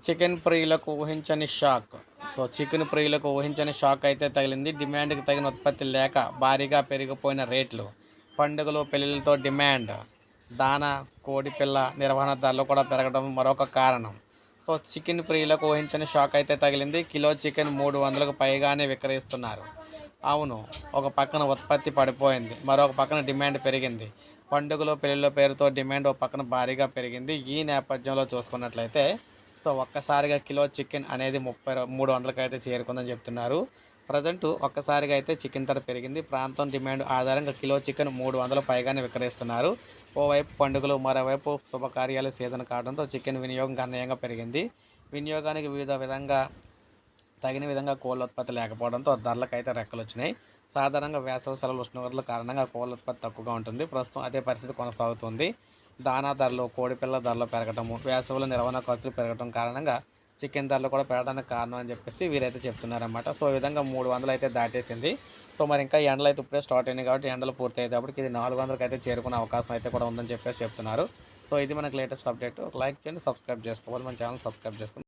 Chicken ప్రియులకు ఊహించని shock. Chicken ప్రియులకు ఊహించని షాక్ అయితే తగిలింది. డిమాండ్కి తగిన ఉత్పత్తి లేక భారీగా పెరిగిపోయిన రేట్లు, పండుగలు పెళ్లిళ్లతో డిమాండ్, దానా కోడి పిల్ల నిర్వహణ ధరలు కూడా పెరగడం మరొక కారణం. చికెన్ ప్రియులకు ఊహించని షాక్ అయితే తగిలింది. కిలో చికెన్ 300కు పైగానే విక్రయిస్తున్నారు. అవును, ఒక పక్కన ఉత్పత్తి పడిపోయింది, మరొక పక్కన డిమాండ్ పెరిగింది. పండుగలు పెళ్లిళ్ళ పేరుతో డిమాండ్ ఒక పక్కన భారీగా పెరిగింది. ఈ నేపథ్యంలో చూసుకున్నట్లయితే ఒక్కసారిగా కిలో చికెన్ అనేది 300కి అయితే చేరుకుందని చెప్తున్నారు. ప్రజెంట్ ఒక్కసారిగా అయితే చికెన్ ధర పెరిగింది. ప్రాంతం డిమాండ్ ఆధారంగా కిలో చికెన్ 300 పైగానే విక్రయిస్తున్నారు. ఓవైపు పండుగలు, మరోవైపు శుభకార్యాల సీజన్ కావడంతో చికెన్ వినియోగం గణనీయంగా పెరిగింది. వినియోగానికి తగిన విధంగా కోళ్ళ ఉత్పత్తి లేకపోవడంతో ధరలకైతే రెక్కలు వచ్చినాయి. సాధారణంగా వేసవి సెలవులు, ఉష్ణోగ్రతల కారణంగా కోళ్ళ ఉత్పత్తి తక్కువగా ఉంటుంది. ప్రస్తుతం అదే పరిస్థితి కొనసాగుతుంది. దానా ధరలు, కోడిపిల్ల ధరలు పెరగటము, వేసవిలో నిర్వహణ ఖర్చులు పెరగడం కారణంగా చికెన్ ధరలు కూడా పెరగడానికి కారణం అని చెప్పేసి వీరైతే చెప్తున్నారన్నమాట. ఈ విధంగా 300 అయితే దాటేసింది. మరి ఇంకా ఎండలు అయితే ఇప్పుడే స్టార్ట్ అయినాయి కాబట్టి ఎండలు పూర్తి అయ్యేటప్పటికి ఇది 400కి అయితే చేరుకునే అవకాశం అయితే కూడా ఉందని చెప్పేసి చెప్తున్నారు. ఇది మనకు లేటెస్ట్ అప్డేట్. ఒక లైక్ చేయండి, సబ్స్క్రైబ్ చేసుకోవాలి. మన ఛానల్ సబ్స్క్రైబ్ చేసుకోండి.